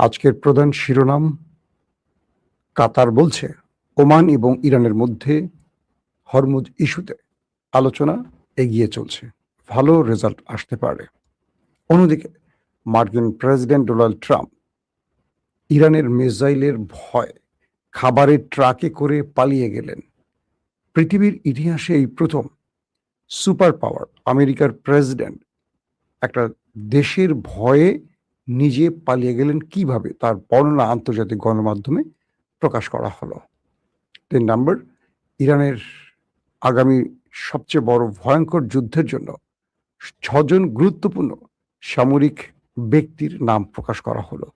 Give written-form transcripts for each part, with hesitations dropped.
আজকের প্রধান শিরোনাম, কাতার বলছে ওমান এবং ইরানের মধ্যে হরমুজ ইস্যুতে আলোচনা এগিয়ে চলছে, ভালো রেজাল্ট আসতে পারে। অন্যদিকে মার্কিন প্রেসিডেন্ট ডোনাল্ড ট্রাম্প ইরানের মিসাইলের ভয় খাবারের ট্রাকে করে পালিয়ে গেলেন। পৃথিবীর ইতিহাসে এই প্রথম সুপার পাওয়ার আমেরিকার প্রেসিডেন্ট একটা দেশের ভয়ে নিজে পালিয়ে গেলেন কিভাবে, তার বর্ণনা আন্তর্জাতিক গণমাধ্যমে প্রকাশ করা হলো। ৩ নম্বর, ইরানের আগামী সবচেয়ে বড় ভয়ঙ্কর যুদ্ধের জন্য ৬ জন গুরুত্বপূর্ণ সামরিক ব্যক্তির নাম প্রকাশ করা হলো।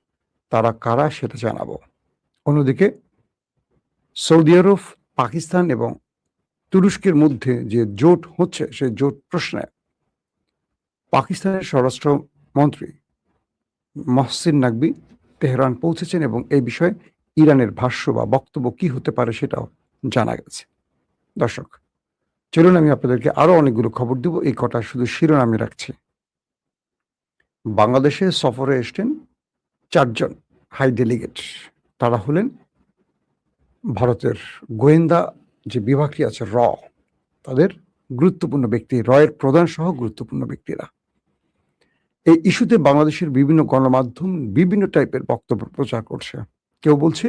তারা কারা সেটা জানাবো। অন্যদিকে সৌদি আরব, পাকিস্তান এবং তুরস্কের মধ্যে যে জোট হচ্ছে, সেই জোট প্রশ্নে পাকিস্তানের স্বরাষ্ট্রমন্ত্রী মহসিন নাকবি তেহরান পৌঁছেছেন এবং এই বিষয়ে ইরানের ভাষ্য বা বক্তব্য কি হতে পারে সেটাও জানা গেছে। দর্শক, চলুন আমি আপনাদেরকে আরো অনেকগুলো খবর দেব, এই কটা শুধু শিরোনামে রাখছি। বাংলাদেশে সফরে এসছেন 4 জন হাই ডেলিগেট। তারা হলেন ভারতের গোয়েন্দা যে বিভাগটি আছে তাদের গুরুত্বপূর্ণ ব্যক্তি, এর প্রধান সহ গুরুত্বপূর্ণ ব্যক্তিরা। এই ইস্যুতে বাংলাদেশের বিভিন্ন গণমাধ্যম বিভিন্ন টাইপের বক্তব্য প্রচার করছে। কেউ বলছে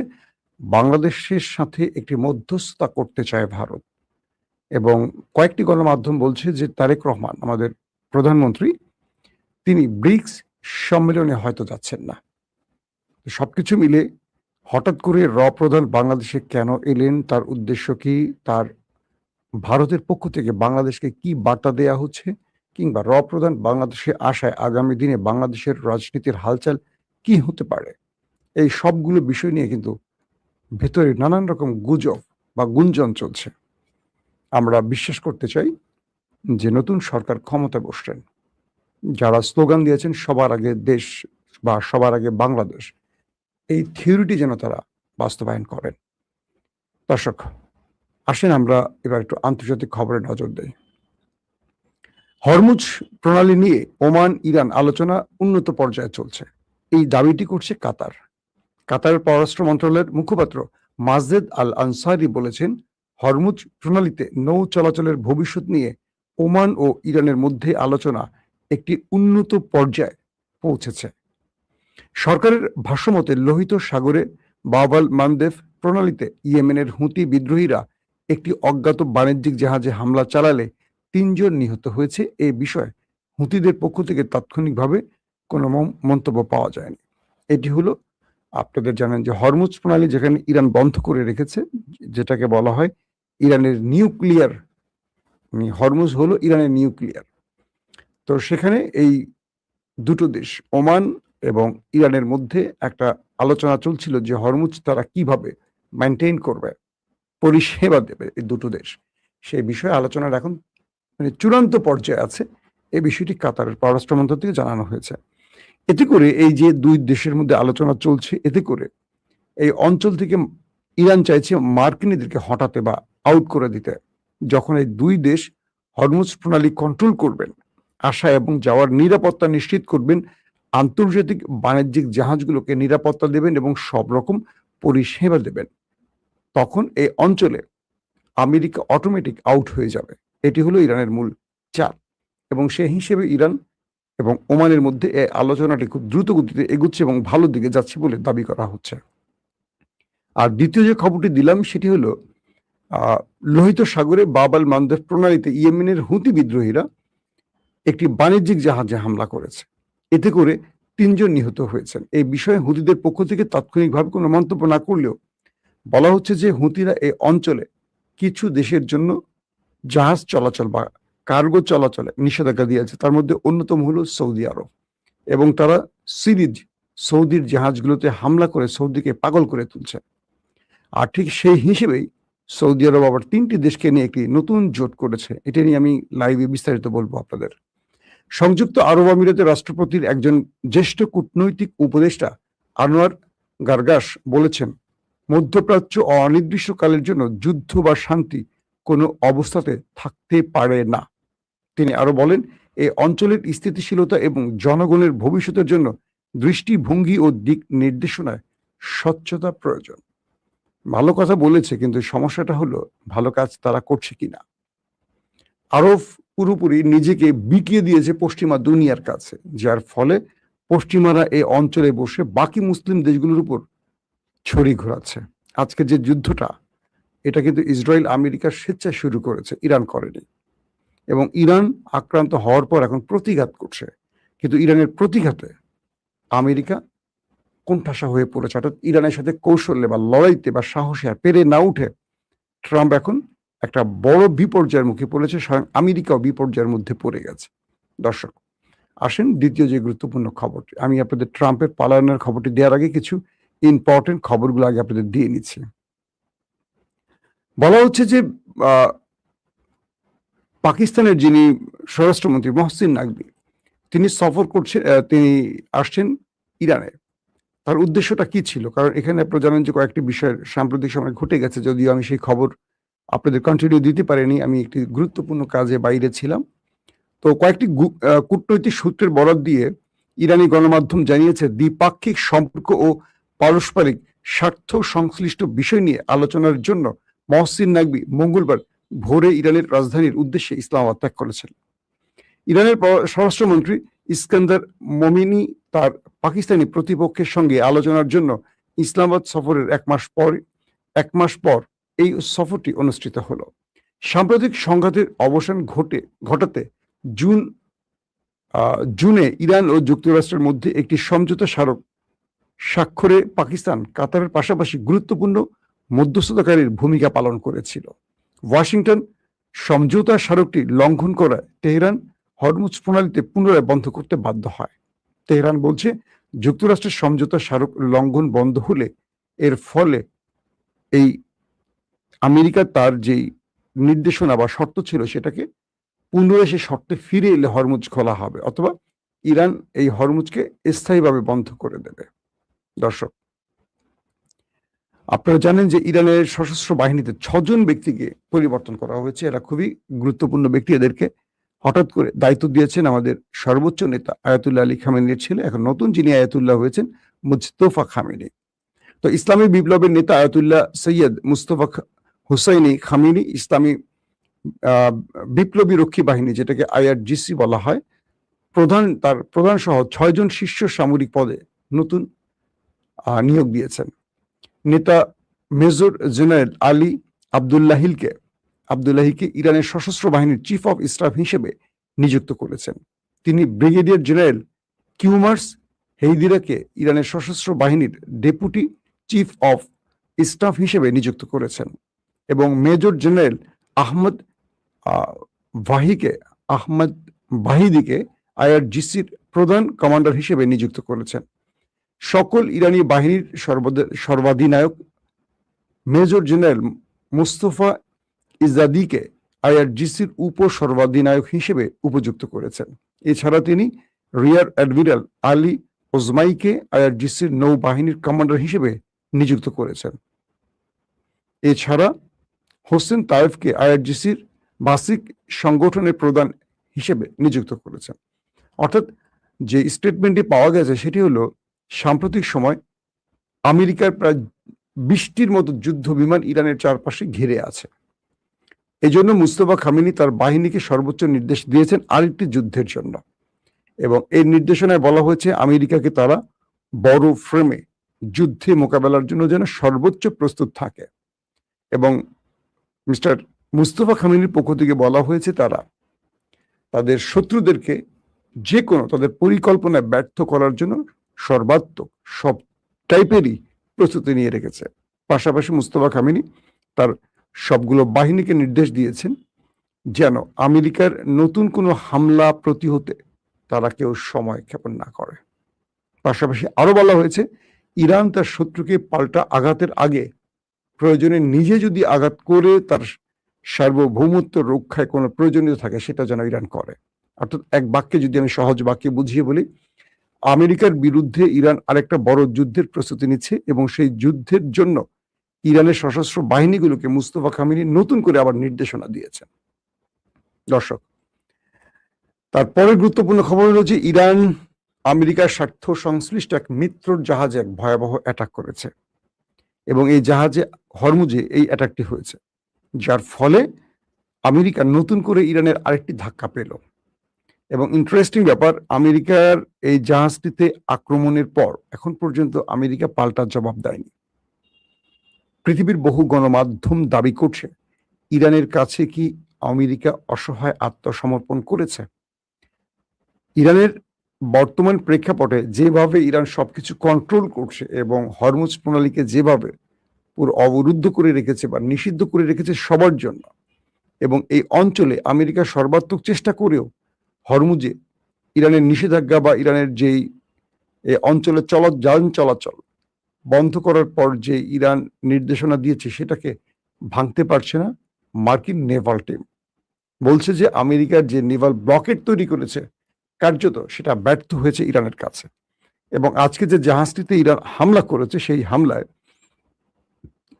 বাংলাদেশের সাথে একটি মধ্যস্থতা করতে চায় ভারত, এবং কয়েকটি গণমাধ্যম বলছে যে তারেক রহমান, আমাদের প্রধানমন্ত্রী, তিনি ব্রিক্স সম্মেলনে হয়তো যাচ্ছেন না। সবকিছু মিলে হঠাৎ করে প্রধান বাংলাদেশে কেন এলেন, তার উদ্দেশ্য কি, তার ভারতের পক্ষ থেকে বাংলাদেশকে কি বার্তা দেয়া হচ্ছে, কিংবা প্রধান বাংলাদেশে আসায় আগামী দিনে বাংলাদেশের রাজনীতির হালচাল কি হতে পারে, এই সবগুলো বিষয় নিয়ে কিন্তু ভেতরে নানান রকম গুজব বা গুঞ্জন চলছে। আমরা বিশ্বাস করতে চাই যে নতুন সরকার ক্ষমতায় বসছেন, যারা স্লোগান দিয়েছেন সবার আগে দেশ বা সবার আগে বাংলাদেশ, এই থিওরিটি যেন তারা বাস্তবায়ন করেন। দর্শক, আসেন আমরা এবার একটু আন্তর্জাতিক খবরে নজর দেই। হরমুজ প্রণালী নিয়ে ওমান ইরান আলোচনা উন্নত পর্যায়ে চলছে, এই দাবিটি করছে কাতার। কাতারের পররাষ্ট্র মন্ত্রণালয়ের মুখপাত্র মাজেদ আল আনসারি বলেছেন, হরমুজ প্রণালীতে নৌ চলাচলের ভবিষ্যৎ নিয়ে ওমান ও ইরানের মধ্যে আলোচনা একটি উন্নত পর্যায়ে পৌঁছেছে। সরকারের ভাষ্যমতে লোহিত সাগরে বাব-আল মানদেব প্রণালীতে ইয়েমেনের হুতি বিদ্রোহীরা একটি অজ্ঞাত বাণিজ্যিক জাহাজে হামলা চালালে 3 জন নিহত হয়েছে। এই বিষয়ে হুতিদের পক্ষ থেকে তাৎক্ষণিকভাবে কোনো মন্তব্য পাওয়া যায়নি। এটি হলো, আপনাদের জানেন যে হরমুজ প্রণালী যেখানে ইরান বন্ধ করে রেখেছে, যেটাকে বলা হয় ইরানের নিউক্লিয়ার, হরমুজ হলো ইরানের নিউক্লিয়ার। তো সেখানে এই দুটো দেশ ওমান এবং ইরানের মধ্যে একটা আলোচনা চলছিল যে হরমুজ তারা কিভাবে মেনটেন করবে, পরিষেবা দেবে এই দুটো দেশ, সেই বিষয়ে আলোচনার এখন চূড়ান্ত পর্যায়ে আছে। এই বিষয়টি কাতারের পররাষ্ট্র মন্ত্রক থেকে জানানো হয়েছে। এতে করে এই যে দুই দেশের মধ্যে আলোচনা চলছে, এতে করে এই অঞ্চল থেকে ইরান চাইছে মার্কিনীদেরকে হটাতে বা আউট করে দিতে। যখন এই দুই দেশ হরমুজ প্রণালী কন্ট্রোল করবেন, আসা এবং যাওয়ার নিরাপত্তা নিশ্চিত করবেন, আন্তর্জাতিক বাণিজ্যিক জাহাজগুলোকে নিরাপত্তা দেবেন এবং সব রকম পরিষেবা দেবেন, তখন এই অঞ্চলে আমেরিকা অটোমেটিক আউট হয়ে যাবে। এটি হলো ইরানের মূল চাপ, এবং সেই হিসেবে ইরান এবং ওমানের মধ্যে এই আলোচনাটি খুব দ্রুত গতিতে এগুচ্ছে এবং ভালো দিকে যাচ্ছে বলে দাবি করা হচ্ছে। আর দ্বিতীয় যে খবরটি দিলাম সেটি হলো, লোহিত সাগরে বাব-আল মানদেব প্রণালীতে ইয়েমেনের হুতি বিদ্রোহীরা একটি বাণিজ্যিক জাহাজে হামলা করেছে, এতে করে 3 জন নিহত হয়েছেন। এই বিষয়ে হুতিদের পক্ষ থেকে তাৎক্ষণিকভাবে কোনো মন্তব্য না করলেও বলা হচ্ছে যে হুতিরা এই অঞ্চলে কিছু দেশের জন্য জাহাজ চলাচল বা কার্গো চলাচলে নিষেধাজ্ঞা দিয়েছে, তার মধ্যে অন্যতম হলো সৌদি আরব, এবং তারা সিরিজ সৌদির জাহাজগুলোতে হামলা করে সৌদিকে পাগল করে তুলছে। আর ঠিক সেই হিসেবেই সৌদি আরব আবার 3টি দেশকে নিয়ে একটি নতুন জোট করেছে। এটা নিয়ে আমি লাইভে বিস্তারিত বলবো আপনাদের। সংযুক্ত আরব আমিরাতের রাষ্ট্রপতির একজন জ্যেষ্ঠ কূটনৈতিক উপদেষ্টা আনোয়ার গারগাস বলেছেন, মধ্যপ্রাচ্য অনির্দিষ্টকালের জন্য যুদ্ধ বা শান্তি কোনো অবস্থাতে থাকতে পারে না। তিনি আরো বলেন, এই অঞ্চলের স্থিতিশীলতা এবং জনগণের ভবিষ্যতের জন্য দৃষ্টিভঙ্গি ও দিক নির্দেশনায় স্বচ্ছতা প্রয়োজন। ভালো কথা বলেছে, কিন্তু সমস্যাটা হলো ভালো কাজ তারা করছে কিনা। আরব পুরোপুরি নিজেকে বিকিয়ে দিয়েছে পশ্চিমা দুনিয়ার কাছে, যার ফলে পশ্চিমারা এই অঞ্চলে বসে বাকি মুসলিম দেশগুলোর উপর ছড়ি ঘোরাচ্ছে। আজকে যে যুদ্ধটা, এটা কিন্তু ইসরায়েল আমেরিকার স্বেচ্ছায় শুরু করেছে, ইরান করেনি। এবং ইরান আক্রান্ত হওয়ার পর এখন প্রতিঘাত করছে, কিন্তু ইরানের প্রতিঘাতে আমেরিকা কোণঠাসা হয়ে পড়েছে। অর্থাৎ ইরানের সাথে কৌশলে বা লড়াইতে বা সাহসে আর পেরে না উঠে ট্রাম্প এখন একটা বড় বিপর্যয়ের মুখে পড়েছে, স্বয়ং আমেরিকাও বিপর্যয়ের মধ্যে পড়ে গেছে। দর্শক, আসেন দ্বিতীয় যে গুরুত্বপূর্ণ খবরটি, আমি আপনাদের ট্রাম্পের পালায়নের খবরটি দেওয়ার আগে কিছু ইম্পর্টেন্ট খবরগুলো আগে আপনাদের দিয়ে নিচ্ছি। বলা হচ্ছে যে পাকিস্তানের যিনি স্বরাষ্ট্রমন্ত্রী মহসিন নাকভি, তিনি সফর করছেন, তিনি আসছেন ইরানে। তার উদ্দেশ্যটা কি ছিল? কারণ এখানে আপনারা জানেন যে কয়েকটি বিষয়ের সাম্প্রতিক সময় ঘটে গেছে, যদিও আমি সেই খবর আপনাদের কন্টিনিউ দিতে পারিনি, আমি একটি গুরুত্বপূর্ণ কাজে বাইরে ছিলাম। তো কয়েকটি কূটনৈতিক সূত্রের বরাত দিয়ে ইরানি গণমাধ্যম জানিয়েছে, দ্বিপাক্ষিক সম্পর্ক ও পারস্পরিক স্বার্থ সংশ্লিষ্ট বিষয় নিয়ে আলোচনার জন্য মহসিন নাকভি মঙ্গলবার ভোরে ইরানের রাজধানীর উদ্দেশ্যে ইসলামাবাদ ত্যাগ করেছেন। ইরানের স্বরাষ্ট্রমন্ত্রী ইস্কান্দার মোমিনি তার পাকিস্তানি প্রতিপক্ষের সঙ্গে আলোচনার জন্য ইসলামাবাদ সফরের এক মাস পর এই সফরটি অনুষ্ঠিত হলো। সাম্প্রতিক সংঘাতের অবসান ঘটাতে জুনে ইরান ও যুক্তরাষ্ট্রের মধ্যে একটি সমঝোতা স্মারক স্বাক্ষরে পাকিস্তান কাতারের পাশাপাশি গুরুত্বপূর্ণ মধ্যস্থতাকারীর ভূমিকা পালন করেছিল। ওয়াশিংটন সমঝোতা স্মারকটি লঙ্ঘন করায় তেহরান হরমুজ প্রণালীতে পুনরায় বন্ধ করতে বাধ্য হয়। তেহরান বলছে, যুক্তরাষ্ট্রের সমঝোতা স্মারক লঙ্ঘন বন্ধ হলে এর ফলে এই আমেরিকা তার যেই নির্দেশনা বা শর্ত ছিল সেটাকে পুনরায় সে শর্তে ফিরে এলে হরমুজ খোলা হবে, অথবা ইরান এই হরমুজকে স্থায়ীভাবে বন্ধ করে দেবে। দর্শক, আপনারা জানেন যে ইরানের সশস্ত্র বাহিনীতে 6 জন ব্যক্তিকে পরিবর্তন করা হয়েছে। এরা খুবই গুরুত্বপূর্ণ ব্যক্তি। এদেরকে হঠাৎ করে দায়িত্ব দিয়েছেন আমাদের সর্বোচ্চ নেতা আয়াতুল্লাহ আলী খামেনির ছেলে, এখন নতুন যিনি আয়াতুল্লাহ হয়েছেন মুজতফা খামেনি। তো ইসলামী বিপ্লবের নেতা আয়াতুল্লাহ সৈয়দ মুস্তফা হুসাইনি খামেনি ইসলামী বিপ্লবী রক্ষী বাহিনী, যেটাকে IRGC বলা হয়, তার প্রধান সহ 6 জন শীর্ষ সামরিক পদে নতুন নিয়োগ দিয়েছেন। নেতা মেজর জেনারেল আলী আব্দুল্লাহিকে ইরানের সশস্ত্র বাহিনীর চিফ অফ স্টাফ হিসেবে নিযুক্ত করেছেন। তিনি ব্রিগেডিয়ার জেনারেল কিউমার্স হেইদিরাকে ইরানের সশস্ত্র বাহিনীর ডেপুটি চিফ অফ স্টাফ হিসেবে নিযুক্ত করেছেন এবং মেজর জেনারেল আহমদ ভাহিদিকে IRGCর প্রধান কমান্ডার হিসেবে নিযুক্ত করেছেন। সকল ইরানি বাহিনীর সর্বাধিনায়ক মেজর জেনারেল মুস্তফা ইজাদিকে IRGCর উপ সর্বাধিনায়ক হিসেবে উপযুক্ত করেছেন। এছাড়া তিনি রিয়ার অ্যাডমিরাল আলী ওজমাইকে IRGCর নৌবাহিনীর কমান্ডার হিসেবে নিযুক্ত করেছেন। এছাড়া হোসেন তায়েফকে IRGCর বাসিক সংগঠনের প্রধান হিসেবে নিযুক্ত করেছেন। অর্থাৎ যে স্টেটমেন্টটি পাওয়া গেছে সেটি হলো, সাম্প্রতিক সময় আমেরিকার প্রায় 20টির মতো যুদ্ধ বিমান ইরানের চারপাশে ঘিরে আছে। এজন্য মুস্তফা খামেনি তার বাহিনীকে সর্বোচ্চ নির্দেশ দিয়েছেন আরেকটি যুদ্ধের জন্য, এবং এই নির্দেশনায় বলা হয়েছে আমেরিকাকে তারা বড় ফ্রেমে যুদ্ধে মোকাবেলার জন্য যেন সর্বোচ্চ প্রস্তুত থাকে। এবং মিস্টার মুস্তফা খামেনির পক্ষ থেকে বলা হয়েছে তারা তাদের শত্রুদেরকে যে কোনো তাদের পরিকল্পনায় ব্যর্থ করার জন্য সর্বাত্মক সব টাইপেরই প্রস্তুতি নিয়ে রেখেছে। পাশাপাশি মুস্তফা খামেনি তার সবগুলো বাহিনীকে নির্দেশ দিয়েছেন যেন আমেরিকার নতুন কোনো হামলা প্রতিহতে তারা কেউ সময় ক্ষেপণ না করে। পাশাপাশি আরো বলা হয়েছে, ইরান তার শত্রুকে পাল্টা আঘাতের আগে প্রয়োজনে নিজে যদি আঘাত করে তার সার্বভৌমত্ব রক্ষায় কোনো প্রয়োজনীয় থাকে সেটা যেন ইরান করে। অর্থাৎ এক বাক্যে যদি আমি সহজ বাক্যে বুঝিয়ে বলি, আমেরিকার বিরুদ্ধে ইরান আরেকটা বড় যুদ্ধের প্রস্তুতি নিচ্ছে এবং সেই যুদ্ধের জন্য ইরানের সশস্ত্র বাহিনীগুলোকে মুস্তফা খামেনি নতুন করে আবার নির্দেশনা দিয়েছেন। দর্শক, তারপরে গুরুত্বপূর্ণ খবর হলো যে ইরান আমেরিকার স্বার্থ সংশ্লিষ্ট এক মিত্রর জাহাজে এক ভয়াবহ অ্যাটাক করেছে এবং এই জাহাজে হরমুজে এই অ্যাটাকটি হয়েছে, যার ফলে আমেরিকা নতুন করে ইরানের আরেকটি ধাক্কা পেল। এবং ইন্টারেস্টিং ব্যাপার, আমেরিকার এই জাহাজটিতে আক্রমণের পর এখন পর্যন্ত আমেরিকা পাল্টা জবাব দেয়নি। পৃথিবীর বহু গণমাধ্যম দাবি করছে ইরানের কাছে কি আমেরিকা অসহায় আত্মসমর্পণ করেছে। ইরানের বর্তমান প্রেক্ষাপটে যেভাবে ইরান সবকিছু কন্ট্রোল করছে এবং হরমুজ প্রণালীকে যেভাবে পুরো অবরুদ্ধ করে রেখেছে বা নিষিদ্ধ করে রেখেছে সবার জন্য, এবং এই অঞ্চলে আমেরিকা সর্বাত্মক চেষ্টা করেও হরমুজে ইরানের নিষেধাজ্ঞা বা ইরানের যেই অঞ্চলে যান চলাচল বন্ধ করার পর যে ইরান নির্দেশনা দিয়েছে সেটাকে ভাঙতে পারছে না মার্কিন নেভাল টিম। বলছে যে আমেরিকার যে নেভাল ব্লকেট তৈরি করেছে কার্যত সেটা ব্যর্থ হয়েছে ইরানের কাছে। এবং আজকে যে জাহাজটিতে ইরান হামলা করেছে সেই হামলায়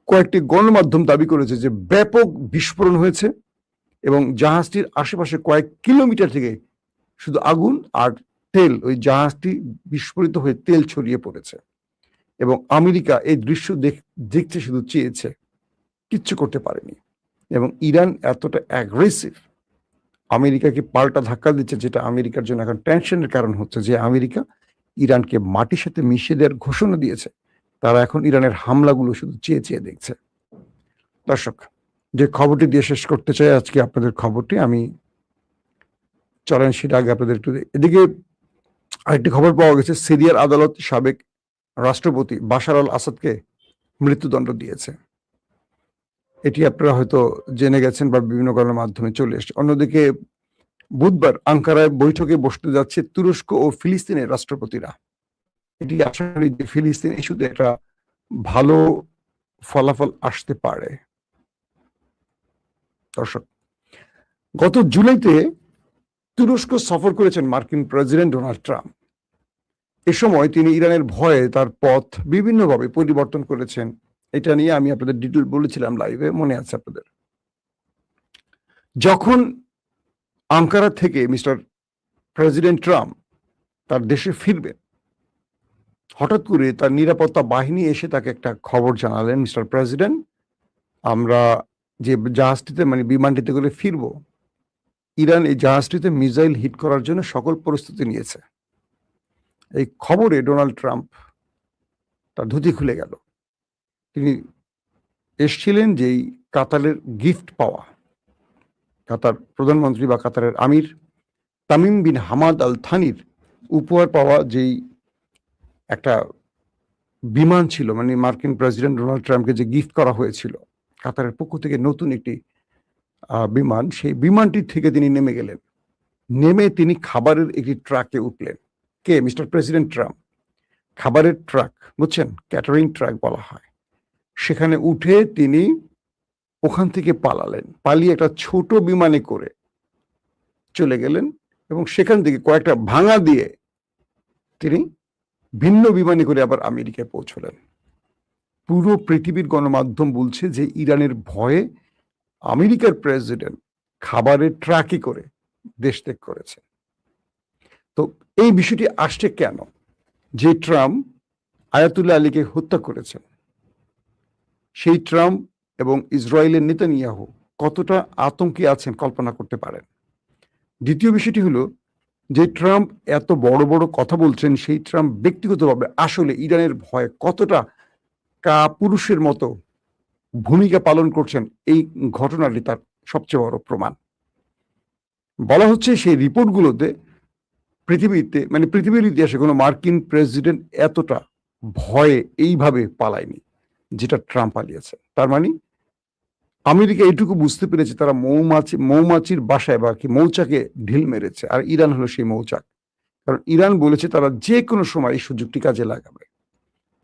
কয়েকটি গণমাধ্যম দাবি করেছে যে ব্যাপক বিস্ফোরণ হয়েছে এবং জাহাজটির আশেপাশে কয়েক কিলোমিটার থেকে শুধু আগুন আর তেল, ওই জাহাজটি বিস্ফোরিত হয়ে তেল ছড়িয়ে পড়েছে। এবং আমেরিকা এই দৃশ্য দেখতে শুধু চেয়েছে, কিচ্ছু করতে পারেনি। এবং ইরান এতটা অ্যাগ্রেসিভ, আমেরিকাকে পাল্টা ধাক্কা দিচ্ছে, যেটা আমেরিকার জন্য এখন টেনশনের কারণ হচ্ছে যে আমেরিকা ইরানকে মাটির সাথে মিশিয়ে দেওয়ার ঘোষণা দিয়েছে। তারা এখন ইরানের হামলাগুলো শুধু চেয়ে চেয়ে দেখছে। দর্শক, যে খবরটি দিয়ে শেষ করতে চাই আজকে আপনাদের খবরটি, আমি চলেন সেটা আগে আপনাদের একটু। এদিকে আরেকটি খবর পাওয়া গেছে, সিরিয়ার আদালত সাবেক রাষ্ট্রপতি বাশার আল আসাদকে মৃত্যুদণ্ড দিয়েছে। এটি আপনারা হয়তো জেনে গেছেন বা বিভিন্ন কারণের মাধ্যমে চলে এসছে। অন্যদিকে বুধবার আঙ্কারায় বৈঠকে বসতে যাচ্ছে তুরস্ক ও ফিলিস্তিনের রাষ্ট্রপতিরা। এটি আশা করি যে ফিলিস্তিন ইস্যুতে একটা ভালো ফলাফল আসতে পারে। দর্শক, গত জুলাইতে তুরস্ক সফর করেছেন মার্কিন প্রেসিডেন্ট ডোনাল্ড ট্রাম্প। এ সময় তিনি ইরানের ভয়ে তার পথ বিভিন্নভাবে পরিবর্তন করেছেন। এটা নিয়ে আমি আপনাদের ডিটেল বলেছিলাম লাইভে, মনে আছে আপনাদের। যখন আঙ্কারা থেকে মিস্টার প্রেসিডেন্ট ট্রাম্প তার দেশে ফিরবেন, হঠাৎ করে তার নিরাপত্তা বাহিনী এসে তাকে একটা খবর জানালেন, মিস্টার প্রেসিডেন্ট, আমরা যে জাহাজটিতে মানে বিমানটিতে করে ফিরবো, ইরান এই জাহাজটিতে মিসাইল হিট করার জন্য সকল প্রস্তুতি নিয়েছে। এই খবরে ডোনাল্ড ট্রাম্প তার ধুতি খুলে গেল। তিনি এসছিলেন যেই কাতারের গিফট পাওয়া, কাতার প্রধানমন্ত্রী বা কাতারের আমির তামিম বিন হামাদ আল থানির উপহার পাওয়া যেই একটা বিমান ছিল, মানে মার্কিন প্রেসিডেন্ট ডোনাল্ড ট্রাম্পকে যে গিফট করা হয়েছিল কাতারের পক্ষ থেকে নতুন একটি বিমান, সেই বিমানটি থেকে তিনি নেমে গেলেন। নেমে তিনি খাবারের একটি ট্রাকে উঠলেন। কে? Mister president Trump. খাবারের ট্রাক, বুঝছেন, ক্যাটারিং ট্রাক বলা হয়। সেখানে উঠে তিনি ওখান থেকে পালালেন, পালিয়ে একটা ছোট বিমানে করে চলে গেলেন এবং সেখান থেকে কয়েকটা ভাঙা দিয়ে তিনি ভিন্ন বিমানে করে আবার আমেরিকায় পৌঁছলেন। পুরো পৃথিবীর গণমাধ্যম বলছে যে ইরানের ভয়ে আমেরিকার প্রেসিডেন্ট খাবারের ট্রাকে করে দেশ ত্যাগ করেছে। তো এই বিষয়টি আসছে কেন? যে ট্রাম্প আয়াতুল্লাহ আলীকে হত্যা করেছেন, সেই ট্রাম্প এবং ইসরায়েলের নেতানিয়াহু কতটা আতঙ্কে আছেন কল্পনা করতে পারেন। দ্বিতীয় বিষয়টি হলো, যে ট্রাম্প এত বড় বড় কথা বলছেন, সেই ট্রাম্প ব্যক্তিগতভাবে আসলে ইরানের ভয়ে কতটা কাপুরুষের মতো ভূমিকা পালন করছেন, এই ঘটনাটি তার সবচেয়ে বড় প্রমাণ। বলা হচ্ছে সেই রিপোর্টগুলোতে পৃথিবীতে, মানে পৃথিবীর ইতিহাসে কোনো মার্কিন প্রেসিডেন্ট এতটা ভয়ে এইভাবে পালায়নি যেটা ট্রাম্প পালিয়েছে। তার মানে আমেরিকা এইটুকু বুঝতে পেরেছে তারা মৌমাছির বাসায় বা কি মৌচাকে ঢিল মেরেছে, আর ইরান হলো সেই মৌচাক। কারণ ইরান বলেছে তারা যে কোনো সময় এই সুযোগটি কাজে লাগাবে।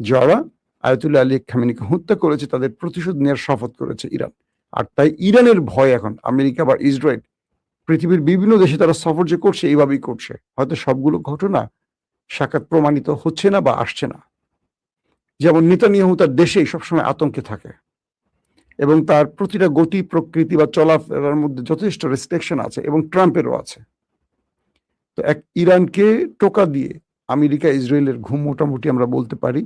যারা আয়াতুল্লাহ আলী খামেনিকে হত্যা করেছে তাদের প্রতিশোধ নেওয়ার শপথ করেছে ইরান। আর তাই ইরানের ভয় এখন আমেরিকা বা ইসরায়েল, পৃথিবীর বিভিন্ন দেশে তারা সফর যে করছে এইভাবেই করছে। হয়তো সবগুলো ঘটনা সাক্ষাৎ প্রমাণিত হচ্ছে না বা আসছে না। যেমন নেতানিয়াহু তার দেশেই সবসময় আতঙ্কে থাকে এবং তার প্রতিটা গতি প্রকৃতি বা চলাফেরার মধ্যে যথেষ্ট রেস্ট্রিকশন আছে, এবং ট্রাম্পেরও আছে। তো এক ইরানকে টোকা দিয়ে আমেরিকা ইসরায়েলের ঘুম মোটামুটি আমরা বলতে পারি